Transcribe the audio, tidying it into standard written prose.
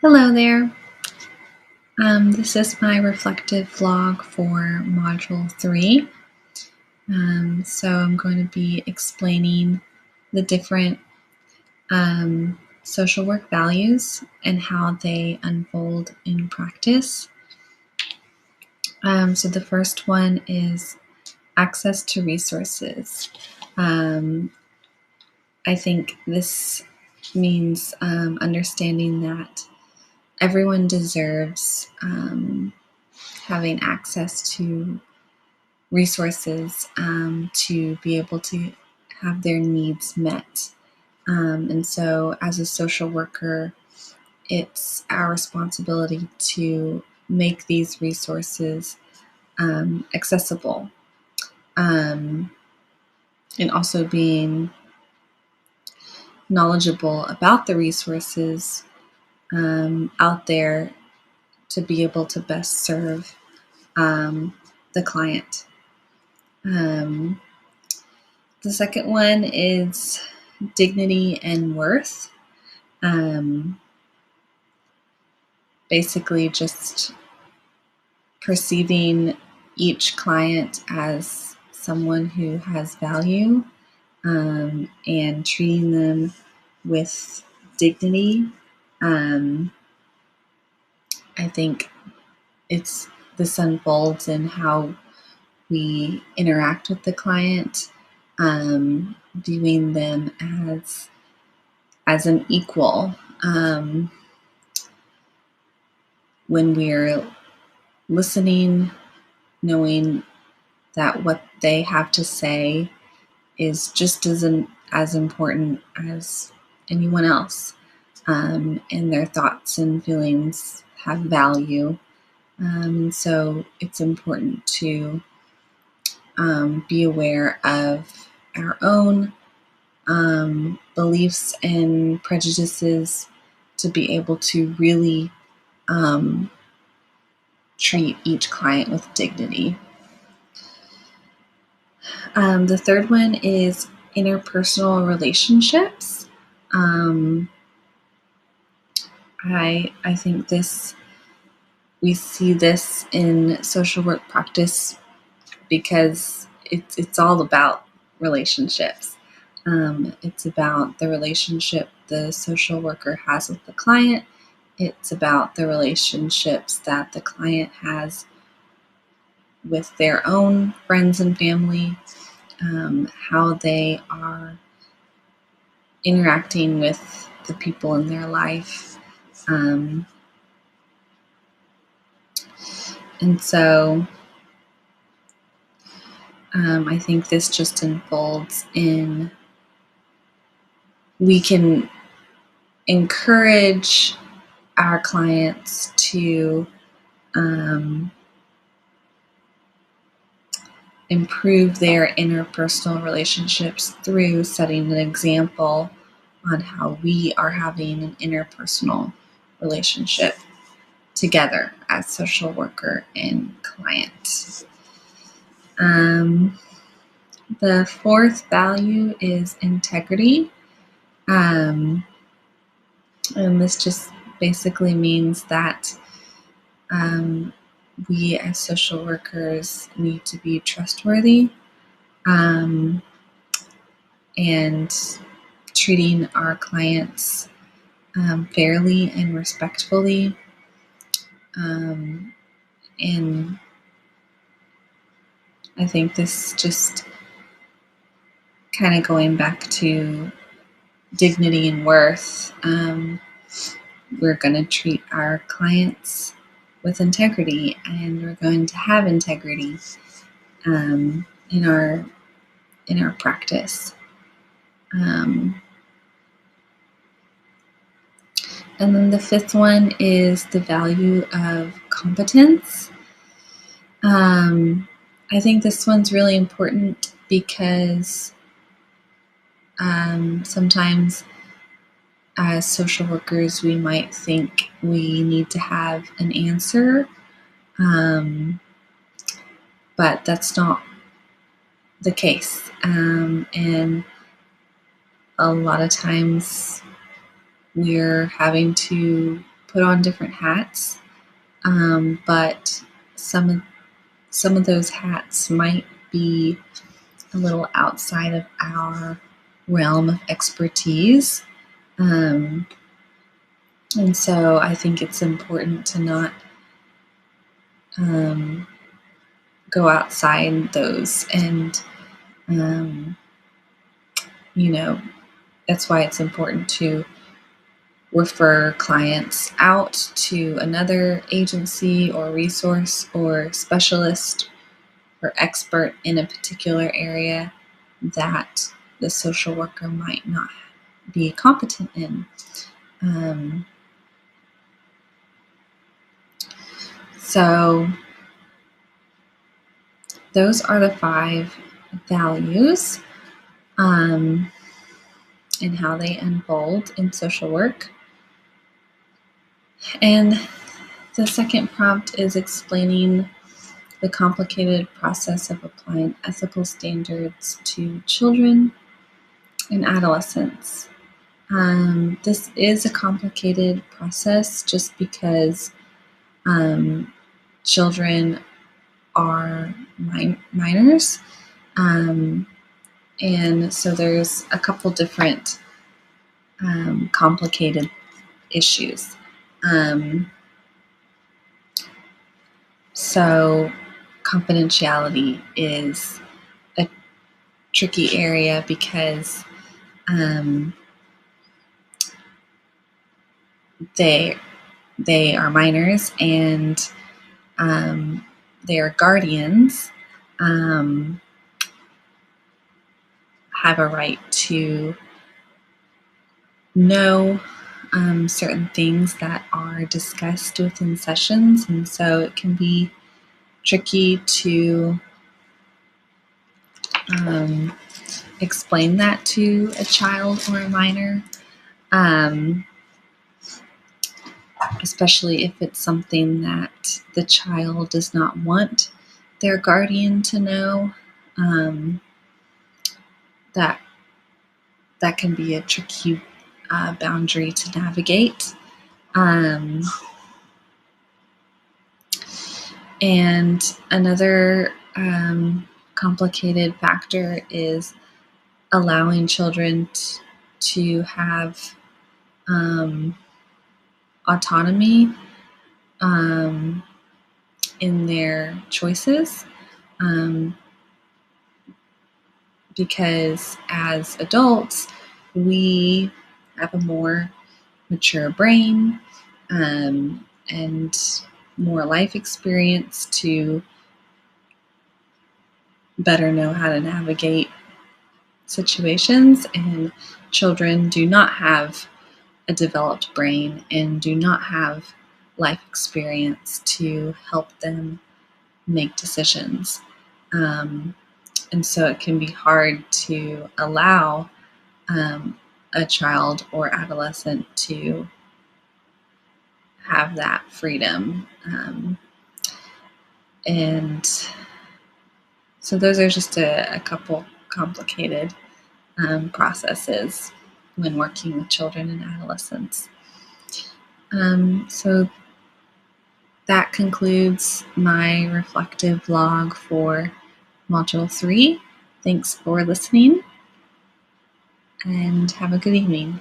Hello there. This is my reflective vlog for Module 3. So I'm going to be explaining the different social work values and how they unfold in practice. So the first one is access to resources. I think this means understanding that everyone deserves having access to resources to be able to have their needs met. And so, as a social worker, it's our responsibility to make these resources accessible, and also being knowledgeable about the resources out there to be able to best serve the client. The second one is dignity and worth. Basically, just perceiving each client as someone who has value and treating them with dignity. I think this unfolds in how we interact with the client, viewing them as an equal. When we're listening, knowing that what they have to say is just as important as anyone else, and their thoughts and feelings have value. And so it's important to be aware of our own beliefs and prejudices to be able to really treat each client with dignity. The third one is interpersonal relationships. I think we see this in social work practice because it's all about relationships. It's about the relationship the social worker has with the client. It's about the relationships that the client has with their own friends and family, how they are interacting with the people in their life. And so I think this just unfolds in, we can encourage our clients to improve their interpersonal relationships through setting an example on how we are having an interpersonal relationship together as social worker and client. The fourth value is integrity. And this just basically means that we as social workers need to be trustworthy and treating our clients fairly and respectfully. And I think this just kind of going back to dignity and worth. We're going to treat our clients with integrity, and we're going to have integrity in our practice. And then the fifth one is the value of competence. I think this one's really important because sometimes as social workers, we might think we need to have an answer, but that's not the case. And a lot of times we're having to put on different hats, but some of those hats might be a little outside of our realm of expertise. And so I think it's important to not go outside those. And, that's why it's important to refer clients out to another agency or resource or specialist or expert in a particular area that the social worker might not be competent in. So those are the 5 values and how they unfold in social work. And the second prompt is explaining the complicated process of applying ethical standards to children and adolescents. This is a complicated process just because children are minors. And so there's a couple different complicated issues. So confidentiality is a tricky area because they are minors and their guardians have a right to know certain things that are discussed within sessions, and so it can be tricky to explain that to a child or a minor, especially if it's something that the child does not want their guardian to know. That can be a tricky boundary to navigate. And another complicated factor is allowing children to have autonomy in their choices, because as adults, we have a more mature brain and more life experience to better know how to navigate situations, and children do not have a developed brain and do not have life experience to help them make decisions. And so it can be hard to allow a child or adolescent to have that freedom. And so those are just a couple complicated processes when working with children and adolescents. So that concludes my reflective log for Module 3. Thanks for listening, and have a good evening.